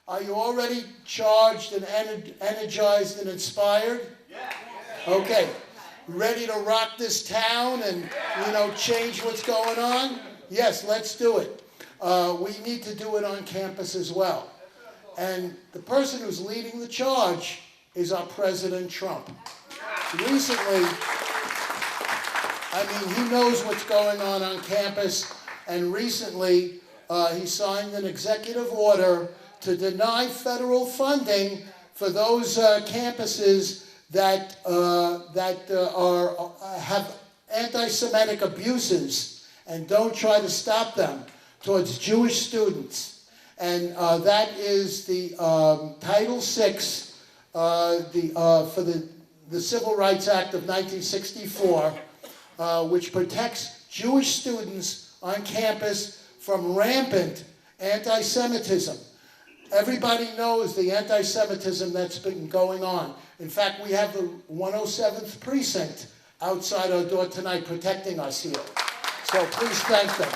Are you already charged and energized and inspired? Okay. Ready to rock this town and, change what's going on? Yes, let's do it. We need to do it on campus as well. And the person who's leading the charge is our President Trump. Recently, he knows what's going on campus, and recently he signed an executive order to deny federal funding for those campuses that have anti-Semitic abuses, and don't try to stop them, towards Jewish students. And that is the Title VI for the Civil Rights Act of 1964, which protects Jewish students on campus from rampant anti-Semitism. Everybody knows the anti-Semitism that's been going on. In fact, we have the 107th precinct outside our door tonight protecting us here. So please thank them.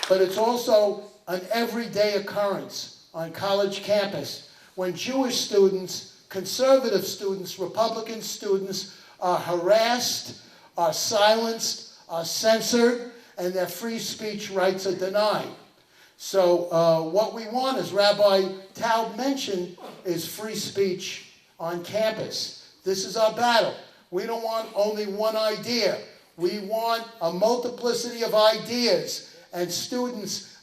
But it's also an everyday occurrence on college campus when Jewish students, conservative students, Republican students are harassed, are silenced, are censored, and their free speech rights are denied. So what we want, as Rabbi Taub mentioned, is free speech on campus. This is our battle. We don't want only one idea. We want a multiplicity of ideas. And students,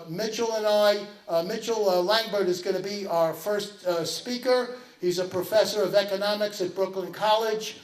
Mitchell Langbert is going to be our first speaker. He's a professor of economics at Brooklyn College.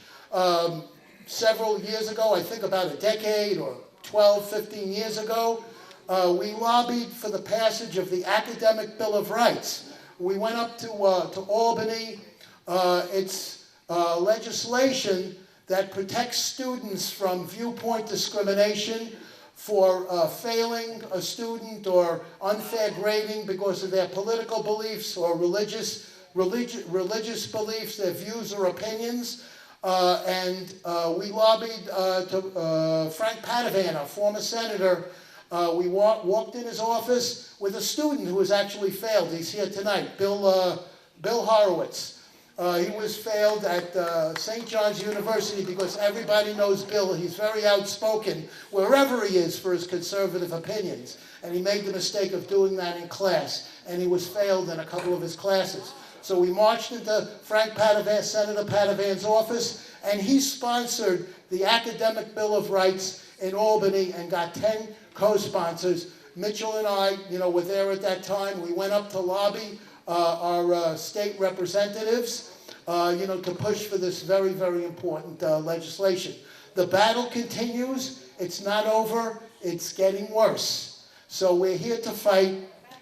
Several years ago, I think about a decade or 12, 15 years ago, we lobbied for the passage of the Academic Bill of Rights. We went up to Albany. It's legislation that protects students from viewpoint discrimination for failing a student or unfair grading because of their political beliefs or religious beliefs, their views or opinions. And we lobbied to Frank Padovan, our former senator. We walked in his office with a student who was actually failed. He's here tonight, Bill Horowitz. He was failed at St. John's University because everybody knows Bill. He's very outspoken wherever he is for his conservative opinions. And he made the mistake of doing that in class. And he was failed in a couple of his classes. So we marched into Frank Padovan, Senator Padovan's office, and he sponsored the Academic Bill of Rights in Albany and got 10 co-sponsors. Mitchell and I, were there at that time. We went up to lobby our state representatives, to push for this very, very important legislation. The battle continues. It's not over. It's getting worse. So we're here to fight.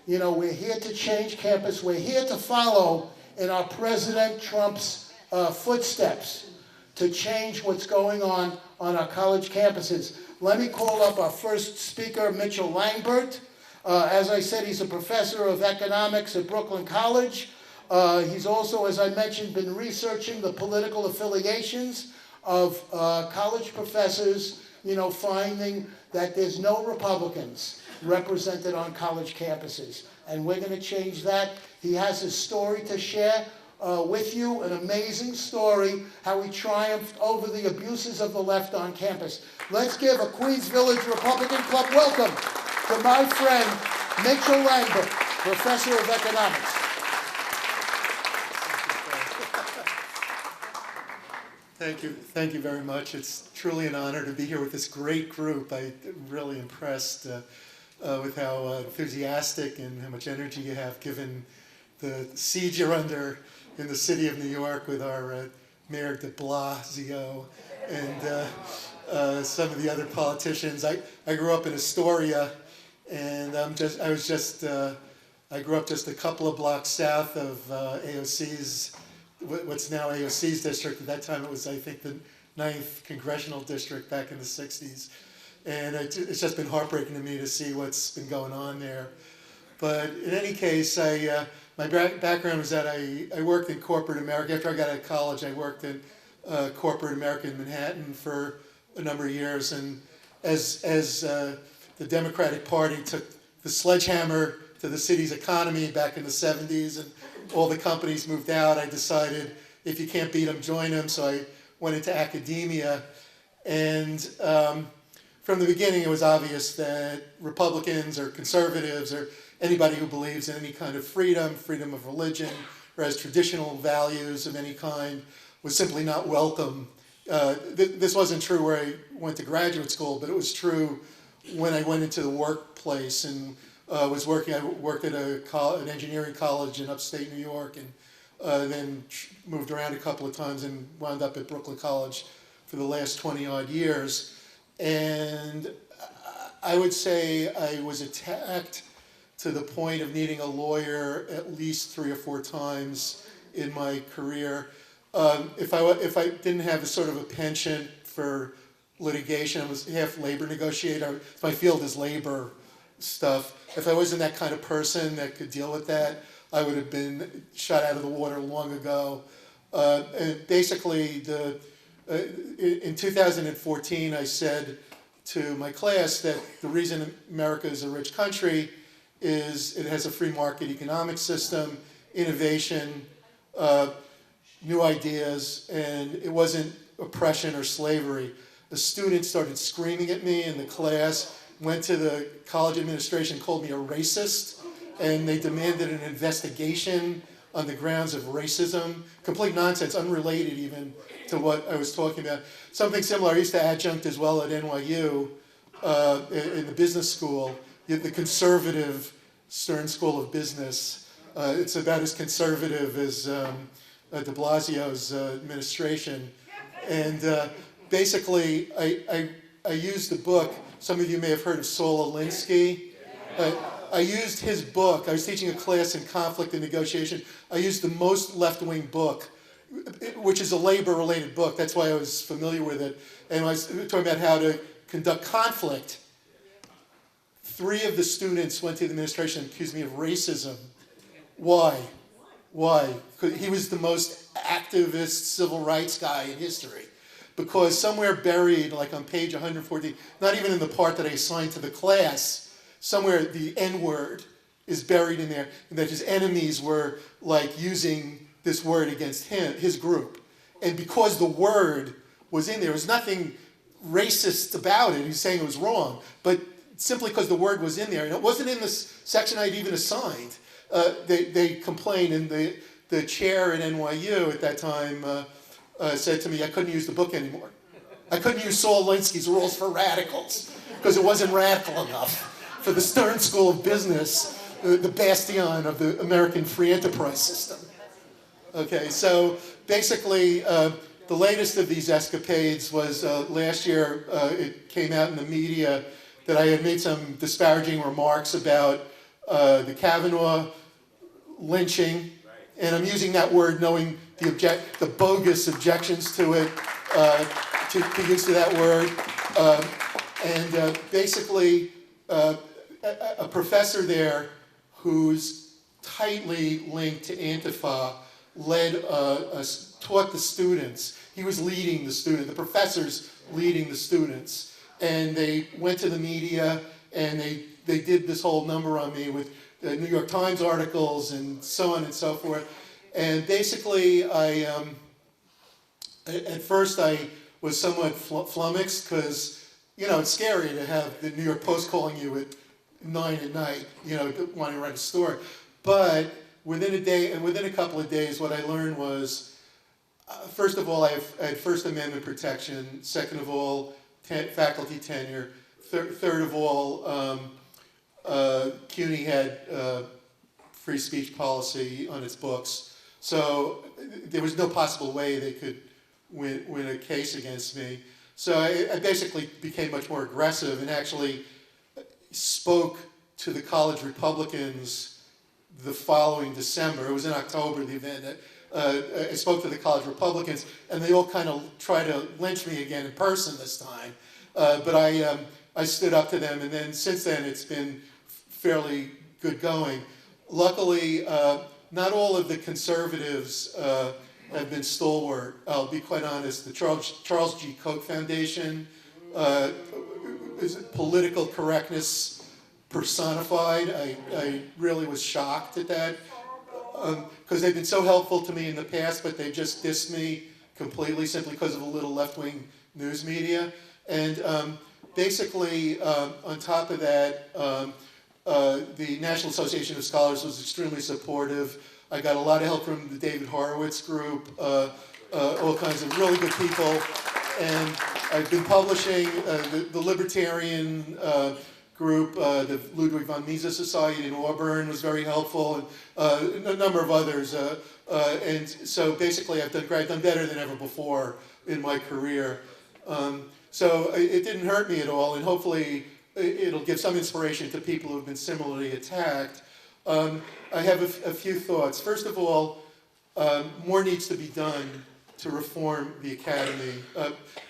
We're here to change campus. We're here to follow in our President Trump's footsteps to change what's going on our college campuses. Let me call up our first speaker, Mitchell Langbert. As I said, he's a professor of economics at Brooklyn College. He's also, as I mentioned, been researching the political affiliations of college professors, finding that there's no Republicans represented on college campuses. And we're going to change that. He has his story to share with you, an amazing story, how he triumphed over the abuses of the left on campus. Let's give a Queens Village Republican Club welcome to my friend, Mitchell Langbert, professor of economics. Thank you very much. It's truly an honor to be here with this great group. I'm really impressed with how enthusiastic and how much energy you have, given the siege you're under in the city of New York with our Mayor de Blasio and some of the other politicians. I grew up in Astoria, and I grew up just a couple of blocks south of AOC's, what's now AOC's district. At that time it was, I think, the 9th Congressional District back in the 60s. And it's just been heartbreaking to me to see what's been going on there. But in any case, my background was that I worked in corporate America. After I got out of college, I worked in corporate America in Manhattan for a number of years. And as the Democratic Party took the sledgehammer to the city's economy back in the 70s, and all the companies moved out. I decided if you can't beat them, join them. So I went into academia, and from the beginning, it was obvious that Republicans or conservatives or anybody who believes in any kind of freedom of religion, or has traditional values of any kind, was simply not welcome. This wasn't true where I went to graduate school, but it was true when I went into the workplace and was working. I worked at an engineering college in upstate New York, and then moved around a couple of times and wound up at Brooklyn College for the last 20-odd years. And I would say I was attacked to the point of needing a lawyer at least 3 or 4 times in my career. If I didn't have a sort of a penchant for litigation, I was half labor negotiator. My field is labor stuff. If I wasn't that kind of person that could deal with that, I would have been shot out of the water long ago. And basically, in 2014, I said to my class that the reason America is a rich country is it has a free market economic system, innovation, new ideas, and it wasn't oppression or slavery. The students started screaming at me in the class, went to the college administration, called me a racist, and they demanded an investigation on the grounds of racism. Complete nonsense, unrelated even to what I was talking about. Something similar, I used to adjunct as well at NYU in the business school, the conservative Stern School of Business. It's about as conservative as de Blasio's administration. And basically, I used the book. Some of you may have heard of Saul Alinsky. I used his book. I was teaching a class in conflict and negotiation. I used the most left-wing book, which is a labor-related book. That's why I was familiar with it. And I was talking about how to conduct conflict. 3 of the students went to the administration and accused me of racism. Why? Why? Because he was the most activist civil rights guy in history. Because somewhere buried, like on page 114, not even in the part that I assigned to the class, somewhere the N-word is buried in there, and that his enemies were like using this word against him, his group. And because the word was in there was nothing racist about it. He's saying it was wrong. But simply because the word was in there, and it wasn't in the section I'd even assigned, they complained, and the chair at NYU at that time said to me I couldn't use the book anymore. I couldn't use Saul Alinsky's Rules for Radicals because it wasn't radical enough for the Stern School of Business, the bastion of the American free enterprise system. Okay, so basically, the latest of these escapades was last year. It came out in the media that I had made some disparaging remarks about the Kavanaugh lynching, and I'm using that word knowing the bogus objections to it, to use to that word, and basically a professor there who's tightly linked to Antifa taught the students. He was leading the professors leading the students, and they went to the media and they did this whole number on me with New York Times articles and so on and so forth. And basically, at first I was somewhat flummoxed because, it's scary to have the New York Post calling you at 9 at night, wanting to write a story. But within a day, and within a couple of days, what I learned was, first of all, I had First Amendment protection. Second of all, faculty tenure. Third of all, CUNY had free speech policy on its books. So there was no possible way they could win a case against me. So I basically became much more aggressive and actually spoke to the college Republicans the following December. It was in October, the event. I spoke to the college Republicans, and they all kind of tried to lynch me again in person this time. But I stood up to them, and then since then it's been fairly good going. Luckily, not all of the conservatives have been stalwart. I'll be quite honest. The Charles G. Koch Foundation is political correctness personified. I really was shocked at that, because they've been so helpful to me in the past, but they just dissed me completely simply because of a little left-wing news media. And basically, on top of that, the National Association of Scholars was extremely supportive. I got a lot of help from the David Horowitz group, all kinds of really good people. And I've been publishing the Libertarian group, the Ludwig von Mises Society in Auburn was very helpful, and a number of others. And so basically I've done better than ever before in my career. So it didn't hurt me at all, and hopefully it'll give some inspiration to people who've been similarly attacked. I have a few thoughts. First of all, more needs to be done to reform the academy.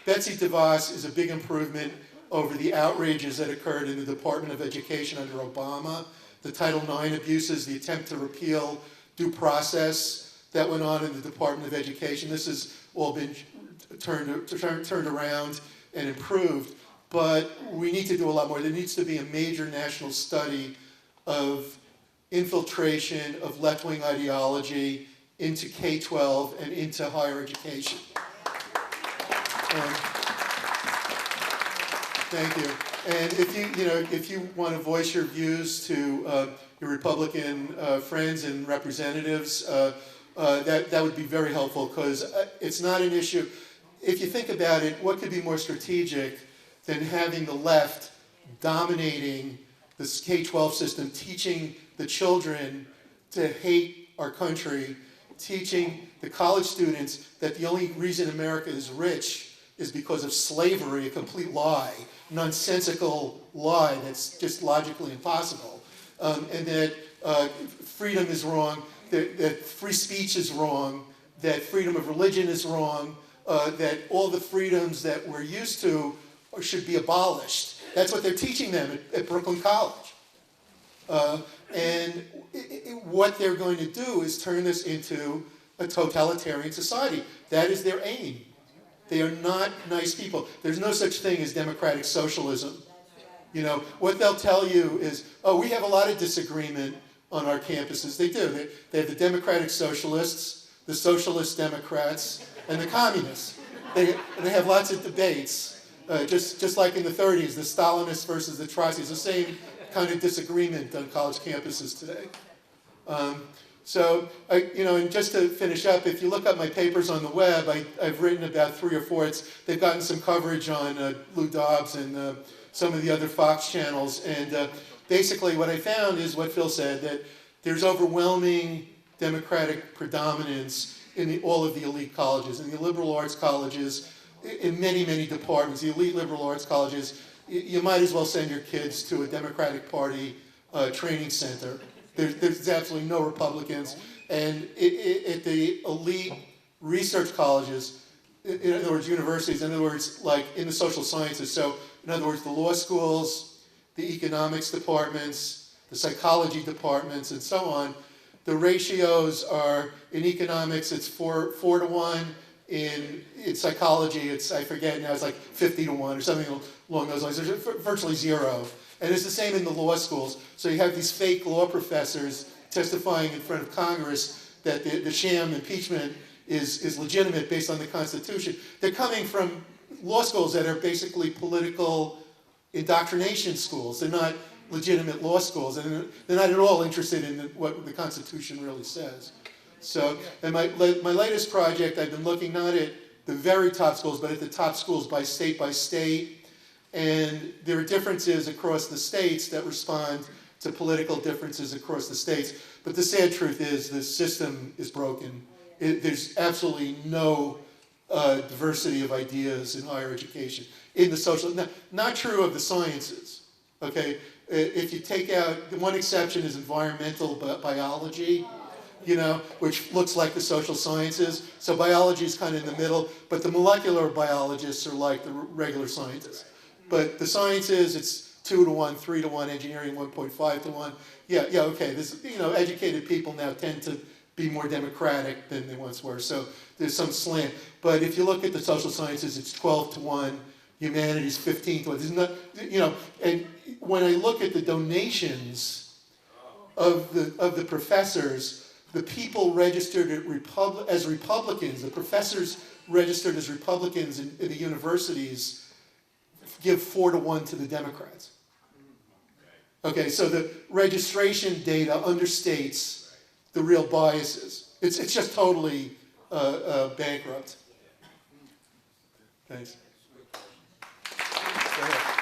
Betsy DeVos is a big improvement over the outrages that occurred in the Department of Education under Obama, the Title IX abuses, the attempt to repeal due process that went on in the Department of Education. This has all been turned around and improved, but we need to do a lot more. There needs to be a major national study of infiltration of left-wing ideology into K-12 and into higher education. Thank you. And if you want to voice your views to your Republican friends and representatives, that would be very helpful, because it's not an issue. If you think about it, what could be more strategic than having the left dominating this K-12 system, teaching the children to hate our country, teaching the college students that the only reason America is rich is because of slavery, a complete lie, nonsensical lie that's just logically impossible, and that freedom is wrong, that free speech is wrong, that freedom of religion is wrong, that all the freedoms that we're used to should be abolished. That's what they're teaching them at Brooklyn College. And what they're going to do is turn this into a totalitarian society. That is their aim. They are not nice people. There's no such thing as democratic socialism. You know, what they'll tell you is, oh, we have a lot of disagreement on our campuses. They do. They have the democratic socialists, the socialist democrats, and the communists. They have lots of debates, just like in the 30s, the Stalinists versus the Trotskyists, the same kind of disagreement on college campuses today. And just to finish up, if you look up my papers on the web, I've written about 3 or 4. They've gotten some coverage on Lou Dobbs and some of the other Fox channels. And basically what I found is what Phil said, that there's overwhelming Democratic predominance in all of the elite colleges, in the liberal arts colleges, in many, many departments. The elite liberal arts colleges, you might as well send your kids to a Democratic Party training center. There's absolutely no Republicans. And at the elite research colleges, in other words, universities, in other words, like in the social sciences, so in other words, the law schools, the economics departments, the psychology departments, and so on, the ratios are, in economics, it's 4 to 1. In psychology, I forget now, it's like 50 to 1 or something along those lines. There's virtually 0. And it's the same in the law schools. So you have these fake law professors testifying in front of Congress that the sham impeachment is legitimate based on the Constitution. They're coming from law schools that are basically political indoctrination schools. They're not legitimate law schools, and they're not at all interested in what the Constitution really says. So, and my latest project, I've been looking not at the very top schools, but at the top schools by state, and there are differences across the states that respond to political differences across the states. But the sad truth is the system is broken. There's absolutely no diversity of ideas in higher education. In the social, not true of the sciences, okay? If you take out, the one exception is environmental biology, which looks like the social sciences. So biology is kind of in the middle, but the molecular biologists are like the regular scientists. But the sciences, it's 2 to 1, 3 to 1, engineering 1.5 to 1. Yeah, okay. This, educated people now tend to be more democratic than they once were. So there's some slant. But if you look at the social sciences, it's 12 to 1. Humanities 15 to 1. There's not, and when I look at the donations of the professors, the people registered as Republicans, the professors registered as Republicans in the universities give 4-1 to the Democrats. Okay, so the registration data understates the real biases. It's just totally bankrupt. Thanks. Go ahead.